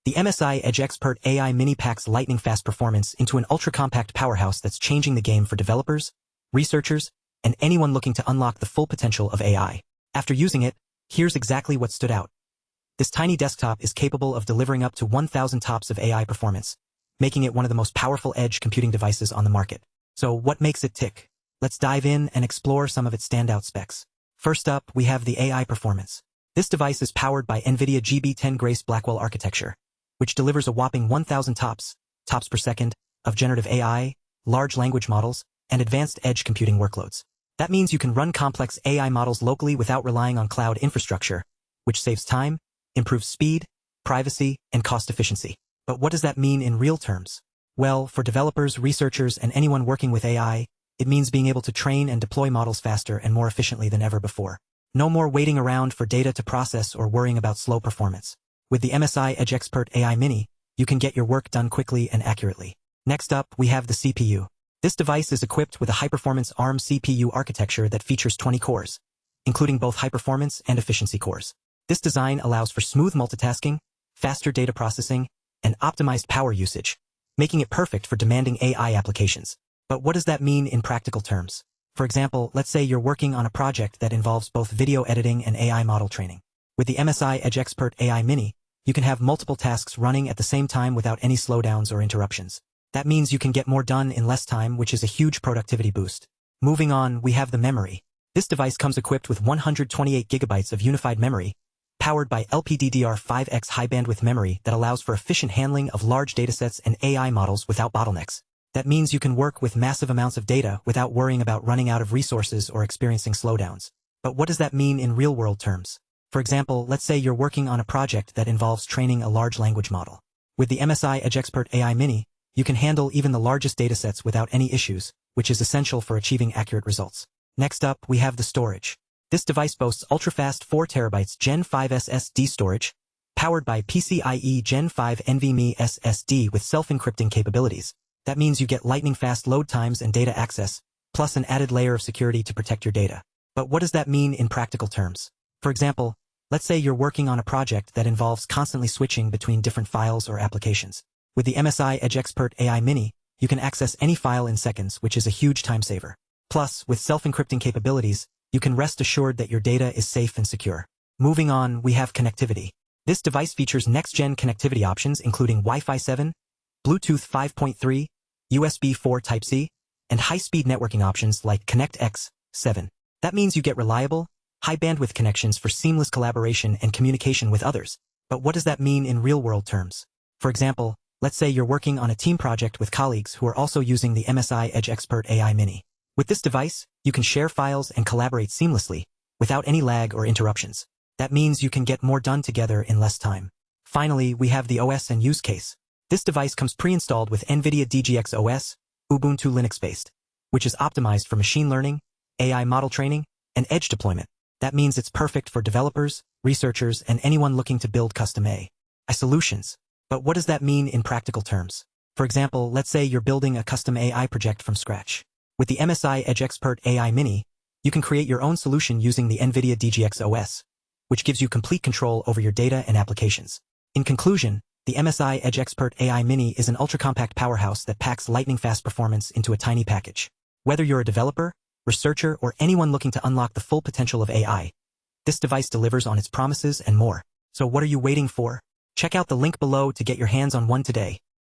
The msi EdgeXpert AI Mini packs lightning-fast performance into an ultra-compact powerhouse that's changing the game for developers, researchers, and anyone looking to unlock the full potential of AI. After using it, here's exactly what stood out. This tiny desktop is capable of delivering up to 1,000 TOPS of AI performance, making it one of the most powerful edge computing devices on the market. So what makes it tick? Let's dive in and explore some of its standout specs. First up, we have the AI performance. This device is powered by NVIDIA GB10 Grace Blackwell architecture, which delivers a whopping 1,000 TOPS per second, of generative AI, large language models, and advanced edge computing workloads. That means you can run complex AI models locally without relying on cloud infrastructure, which saves time, improves speed, privacy, and cost efficiency. But what does that mean in real terms? Well, for developers, researchers, and anyone working with AI, it means being able to train and deploy models faster and more efficiently than ever before. No more waiting around for data to process or worrying about slow performance. With the msi EdgeXpert AI Mini, you can get your work done quickly and accurately. Next up, we have the CPU. This device is equipped with a high-performance ARM CPU architecture that features 20 cores, including both high-performance and efficiency cores. This design allows for smooth multitasking, faster data processing, and optimized power usage, making it perfect for demanding AI applications. But what does that mean in practical terms? For example, let's say you're working on a project that involves both video editing and AI model training. With the msi EdgeXpert AI Mini, you can have multiple tasks running at the same time without any slowdowns or interruptions. That means you can get more done in less time, which is a huge productivity boost. Moving on, we have the memory. This device comes equipped with 128 GB of unified memory, powered by LPDDR5X high-bandwidth memory that allows for efficient handling of large datasets and AI models without bottlenecks. That means you can work with massive amounts of data without worrying about running out of resources or experiencing slowdowns. But what does that mean in real-world terms? For example, let's say you're working on a project that involves training a large language model. With the msi EdgeXpert AI Mini, you can handle even the largest datasets without any issues, which is essential for achieving accurate results. Next up, we have the storage. This device boasts ultra-fast 4 TB Gen5 SSD storage, powered by PCIe Gen5 NVMe SSD with self-encrypting capabilities. That means you get lightning-fast load times and data access, plus an added layer of security to protect your data. But what does that mean in practical terms? For example, let's say you're working on a project that involves constantly switching between different files or applications. With the msi EdgeXpert AI Mini, you can access any file in seconds, which is a huge time saver. Plus, with self-encrypting capabilities, you can rest assured that your data is safe and secure. Moving on, we have connectivity. This device features next-gen connectivity options including Wi-Fi 7, Bluetooth 5.3, USB 4 Type-C, and high-speed networking options like ConnectX 7. That means you get reliable, high-bandwidth connections for seamless collaboration and communication with others. But what does that mean in real-world terms? For example, let's say you're working on a team project with colleagues who are also using the msi EdgeXpert AI Mini. With this device, you can share files and collaborate seamlessly, without any lag or interruptions. That means you can get more done together in less time. Finally, we have the OS and use case. This device comes pre-installed with NVIDIA DGX OS, Ubuntu Linux-based, which is optimized for machine learning, AI model training, and edge deployment. That means it's perfect for developers, researchers, and anyone looking to build custom AI solutions. But what does that mean in practical terms? For example, let's say you're building a custom AI project from scratch. With the msi EdgeXpert AI Mini, you can create your own solution using the NVIDIA DGX OS, which gives you complete control over your data and applications. In conclusion, the msi EdgeXpert AI Mini is an ultra-compact powerhouse that packs lightning-fast performance into a tiny package. Whether you're a developer, researcher, or anyone looking to unlock the full potential of AI, this device delivers on its promises and more. So what are you waiting for? Check out the link below to get your hands on one today.